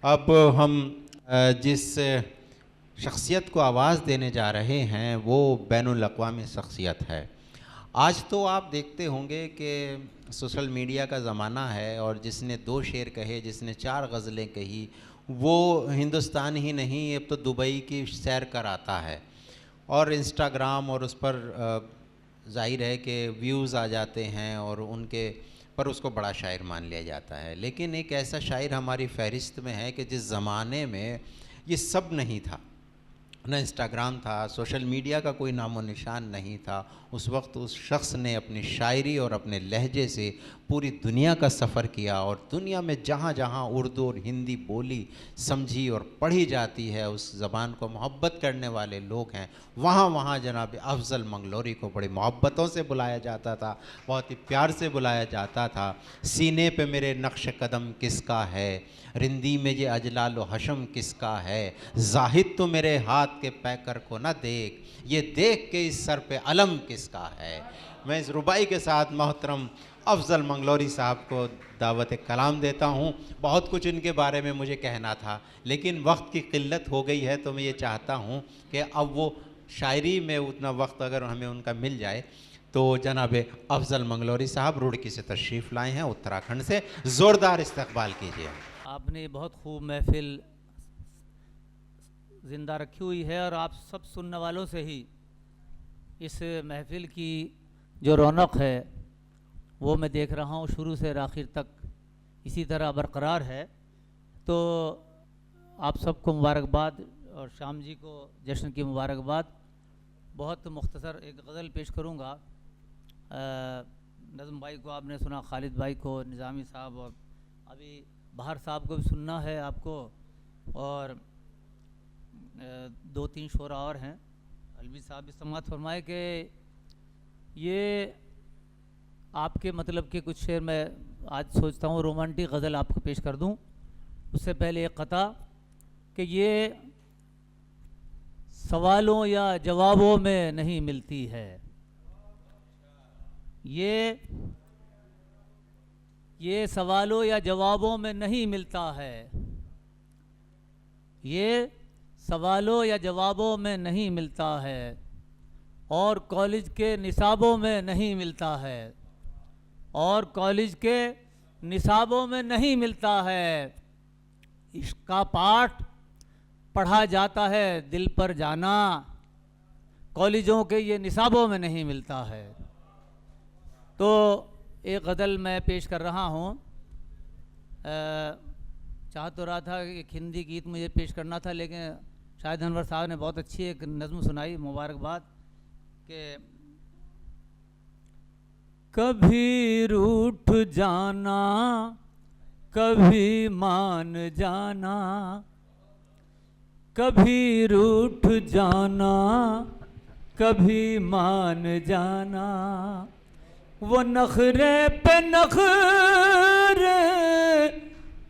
अब हम जिस शख्सियत को आवाज़ देने जा रहे हैं वो बैनुल अक़वामी शख्सियत है। आज तो आप देखते होंगे कि सोशल मीडिया का ज़माना है और जिसने 2 शेर कहे, जिसने 4 गज़लें कही, वो हिंदुस्तान ही नहीं अब तो दुबई की सैर कर आता है और इंस्टाग्राम और उस पर ज़ाहिर है कि व्यूज़ आ जाते हैं और उनके पर उसको बड़ा शायर मान लिया जाता है। लेकिन एक ऐसा शायर हमारी फ़हरिस्त में है कि जिस ज़माने में ये सब नहीं था, न इंस्टाग्राम था, सोशल मीडिया का कोई नामो निशान नहीं था, उस वक्त उस शख्स ने अपनी शायरी और अपने लहजे से पूरी दुनिया का सफ़र किया और दुनिया में जहाँ जहाँ उर्दू और हिंदी बोली, समझी और पढ़ी जाती है, उस ज़बान को मोहब्बत करने वाले लोग हैं, वहाँ वहाँ जनाब अफज़ल मंगलोरी को बड़ी मोहब्बतों से बुलाया जाता था, बहुत ही प्यार से बुलाया जाता था। सीने पे मेरे नक्श कदम किसका है, रिंदी में ये अजलाल व हशम किसका है, जाहिद तो मेरे हाथ के पैकर को न देख, ये देख के इस सर पे अलम किसका है। मैं इस रुबाई के साथ मोहतरम अफज़ल मंगलोरी साहब को दावत कलाम देता हूँ। बहुत कुछ इनके बारे में मुझे कहना था लेकिन वक्त की किल्लत हो गई है, तो मैं ये चाहता हूँ कि अब वो शायरी में उतना वक्त अगर हमें उनका मिल जाए तो जनाब अफज़ल मंगलोरी साहब रुड़की से तशरीफ़ लाए हैं, उत्तराखंड से, ज़ोरदार इस्तकबाल कीजिए। आपने बहुत खूब महफ़िल ज़िंदा रखी हुई है और आप सब सुनने वालों से ही इस महफ़िल की जो रौनक है वो मैं देख रहा हूँ शुरू से आखिर तक इसी तरह बरकरार है। तो आप सबको मुबारकबाद और शाम जी को जश्न की मुबारकबाद। बहुत मुख्तसर एक गज़ल पेश करूँगा। नज़म भाई को आपने सुना, खालिद भाई को, निज़ामी साहब और अभी बहार साहब को भी सुनना है आपको, और 2-3 शोरा और हैं। अलवी साहब भी समात फरमाए कि ये आपके मतलब के कुछ शेर मैं आज सोचता हूँ रोमांटिक गज़ल आपको पेश कर दूँ। उससे पहले एक क़ता कि ये सवालों या जवाबों में नहीं मिलती है, ये सवालों या जवाबों में नहीं मिलता है, ये सवालों या जवाबों में नहीं मिलता है और कॉलेज के निसाबों में नहीं मिलता है, और कॉलेज के निसाबों में नहीं मिलता है। इश्क का पाठ पढ़ा जाता है दिल पर जाना, कॉलेजों के ये निसाबों में नहीं मिलता है। तो एक गज़ल मैं पेश कर रहा हूँ। चाह तो रहा था कि एक हिंदी गीत मुझे पेश करना था लेकिन शाहिद अनवर साहब ने बहुत अच्छी एक नज़्म सुनाई, मुबारकबाद। कि कभी रूठ जाना कभी मान जाना, कभी रूठ जाना कभी मान जाना, वो नखरे पे नखरे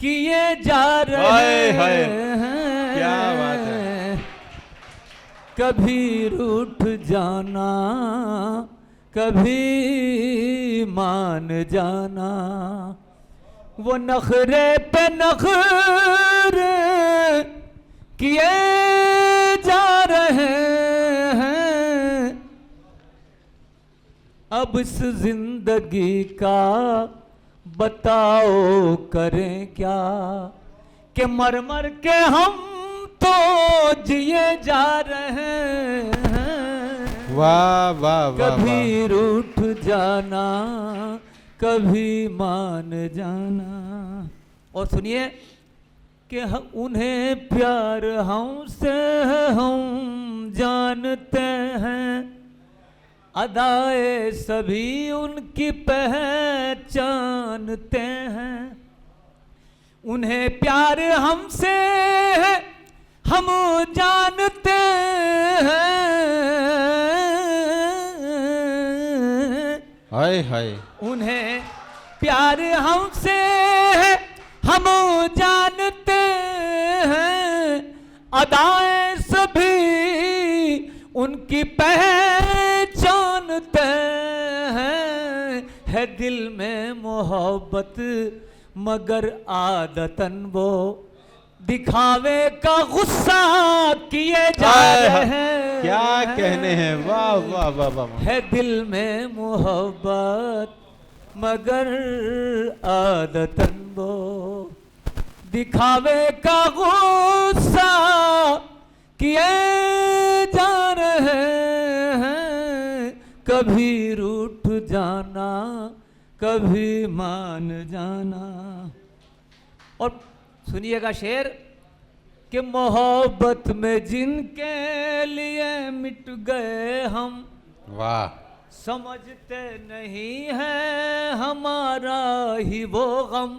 किए जा रहे हैं, क्या बात है। कभी रूठ जाना कभी मान जाना, वो नखरे पे नखरे किए जा रहे हैं। अब इस जिंदगी का बताओ करें क्या, कि मर मर के हम तो जिए जा रहे हैं। वाह वाह वाह। कभी रूठ जाना कभी मान जाना। और सुनिए कि उन्हें प्यार हमसे हम जानते हैं, अदाए सभी उनकी पहचानते हैं। उन्हें प्यार हमसे हम जानते हैं, हाय हाय। उन्हें प्यार हमसे हम जानते हैं, अदाएं सभी उनकी पहचानते हैं। है दिल में मोहब्बत मगर आदतन वो दिखावे का गुस्सा किए जा हाय, रहे हैं। क्या कहने हैं, वाह वाह वाह वाह वाह। है दिल में मोहब्बत मगर आदतन वो दिखावे का गुस्सा किए जा रहे हैं। कभी रूठ जाना कभी मान जाना। और सुनिएगा शेर कि मोहब्बत में जिनके लिए मिट गए हम वाह, समझते नहीं है हमारा ही वो गम।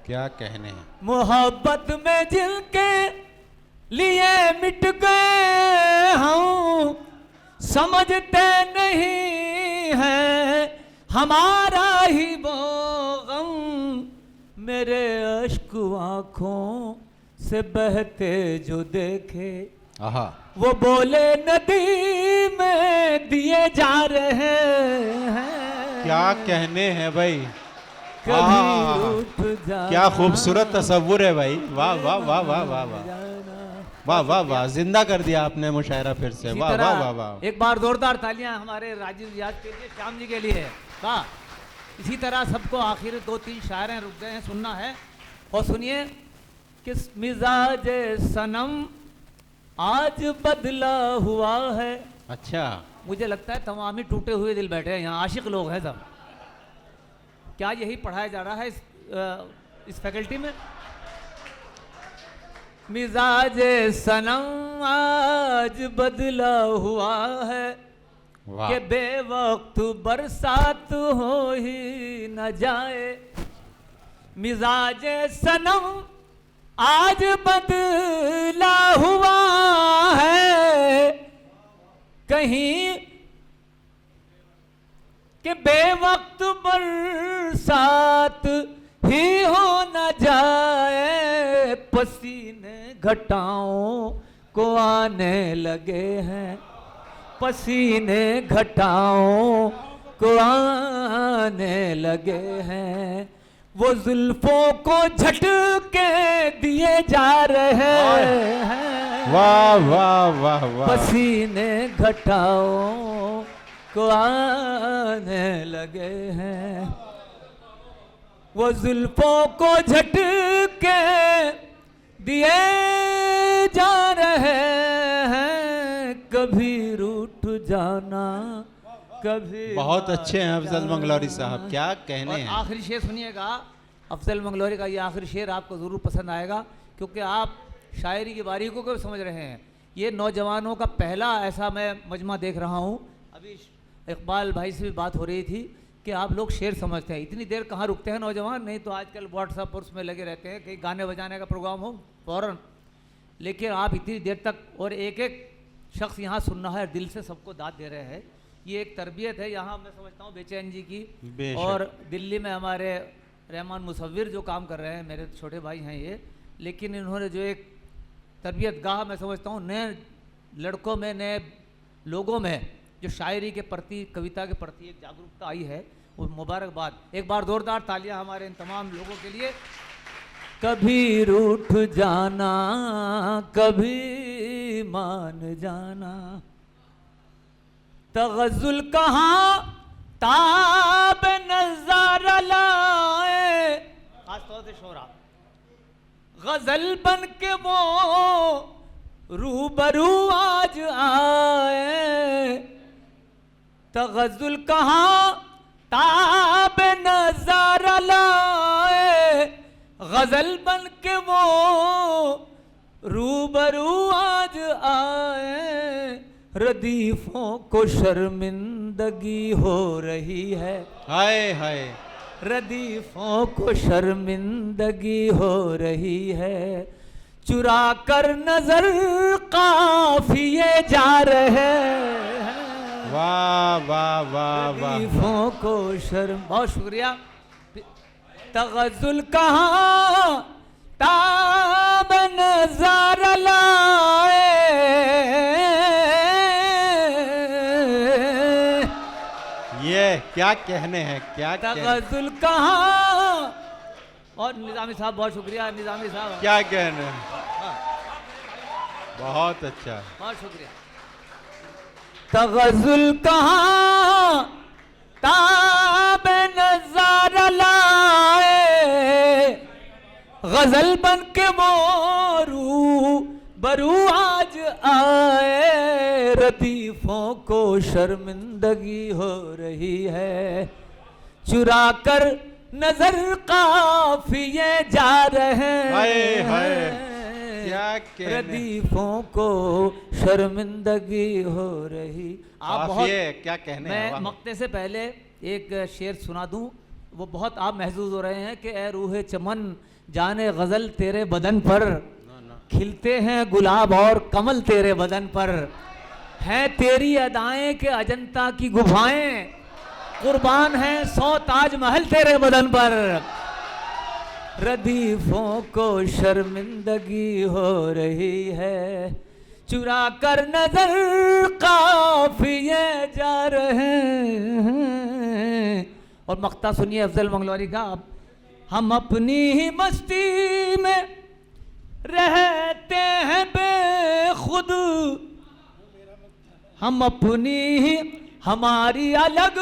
क्या कहने हैं। मोहब्बत में जिनके लिए मिट गए हम समझते नहीं है हमारा ही वो गम। मेरे अश्क आँखों से बहते जो देखे आहा, वो बोले नदी में दिए जा रहे हैं। क्या कहने हैं भाई। कभी आहा, रूठ जाना क्या खूबसूरत तस्वुर है भाई। वाह वाह वाह वाह वाह वाह वाह वाह वाह, जिंदा कर दिया आपने मुशायरा फिर से। इसी वाह तरह वाह वाह वाह। एक बार जोरदार तालियां हमारे राजीव रियाज के लिए, श्याम जी के लिए। वाह। इसी तरह सबको आखिर 2-3 शायरें रुक गए हैं, सुनना है। और सुनिए, किस मिजाज सनम आज बदला हुआ है। अच्छा, मुझे लगता है तमाम ही टूटे हुए दिल बैठे हैं यहाँ, आशिक लोग हैं सब। क्या यही पढ़ाया जा रहा है इस फैकल्टी में? मिजाज सनम आज बदला हुआ है वाह, कि बेवक्त बरसात हो ही न जाए। मिजाज सनम आज बदला हुआ है कहीं कि बेवक्त बरसात ही हो न जाए। पसीने घटाओं को आने लगे हैं, पसीने घटाओं को आने लगे हैं। वो जुल्फों को झटके दिए जा रहे हैं। वाह वाह वाह वाह। पसीने घटाओं को आने लगे हैं। वो जुल्फों को झटके दिए जा रहे हैं। कभी रूठ जाना कभी। बहुत अच्छे हैं अफजल मंगलौरी साहब, क्या कहने हैं। आखिरी शेर सुनिएगा अफजल मंगलौरी का। ये आखिरी शेर आपको ज़रूर पसंद आएगा क्योंकि आप शायरी की बारीकों को समझ रहे हैं। ये नौजवानों का पहला ऐसा मैं मजमा देख रहा हूँ। अभी इकबाल भाई से भी बात हो रही थी कि आप लोग शेर समझते हैं। इतनी देर कहाँ रुकते हैं नौजवान, नहीं तो आजकल व्हाट्सएप और उसमें लगे रहते हैं, कहीं गाने बजाने का प्रोग्राम हो फ़ौरन। लेकिन आप इतनी देर तक, और एक एक शख्स यहाँ सुनना है, दिल से सबको दाद दे रहे हैं। ये एक तरबियत है यहाँ, मैं समझता हूँ बेचैन जी की। और दिल्ली में हमारे रहमान मुसव्विर जो काम कर रहे हैं, मेरे छोटे भाई हैं ये, लेकिन इन्होंने जो एक तरबियत गाह, मैं समझता हूँ नए लड़कों में, नए लोगों में जो शायरी के प्रति, कविता के प्रति एक जागरूकता आई है, वो मुबारकबाद। एक बार जोरदार तालियां हमारे इन तमाम लोगों के लिए। कभी रूठ जाना कभी मान जाना, तगज़ुल कहाँ ताब नज़र लाए। खास तौर से शोरा गजल बन के वो रूबरू आज आए। तगज़ुल कहाँ ताब नज़र लाए, गजल बन के वो रूबरू आज आए। रदीफों को शर्मिंदगी हो रही है, हाय हाय। रदीफों को शर्मिंदगी हो रही है। चुरा कर नजर काफिए जा रहे हैं। वाह वाह वाह वाह। रदीफों को शर्म। बहुत शुक्रिया। तगज़ुल कहाँ ताब नज़र लाए, ये क्या कहने हैं, क्या तगज़ुल कहाँ और निज़ामी साहब बहुत शुक्रिया, निज़ामी साहब क्या कहने, बहुत अच्छा। बहुत शुक्रिया। तगज़ुल कहाँ ताब नज़ारा लाए, गजल बन के मोरू बरू आज आए, रदीफों को शर्मिंदगी हो रही है, चुरा कर नजर काफिये जा रहे हैं, क्या कहने, रदीफों को शर्मिंदगी हो रही। आप बहुत, क्या कहने, मैं मक्ते से पहले एक शेर सुना दूं, वो बहुत आप महसूस हो रहे हैं कि ए रूहे चमन जाने गजल तेरे बदन पर, खिलते हैं गुलाब और कमल तेरे बदन पर, हैं तेरी अदाएं के अजंता की गुफाएं, कुर्बान हैं 100 ताजमहल तेरे बदन पर, रदीफों को शर्मिंदगी हो रही है, चुरा कर नजर काफिये जा रहे हैं। और मक्ता सुनिए अफजल मंगलौरी का। हम अपनी ही मस्ती में रहते हैं बेखुद, हम अपनी ही, हमारी अलग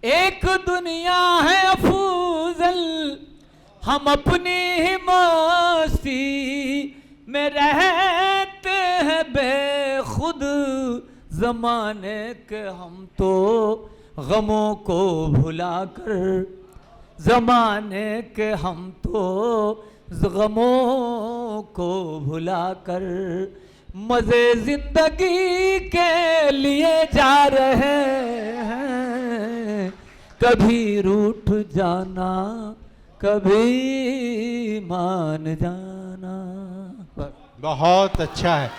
एक दुनिया है अफूजल, हम अपनी ही मस्ती में रहते हैं बेखुद, ज़माने के हम तो गमों को भुलाकर, ज़माने के हम तो गमों को भुलाकर, मज़े ज़िंदगी के लिए जा रहे हैं, कभी रूठ जाना कभी मान जाना। बहुत अच्छा है।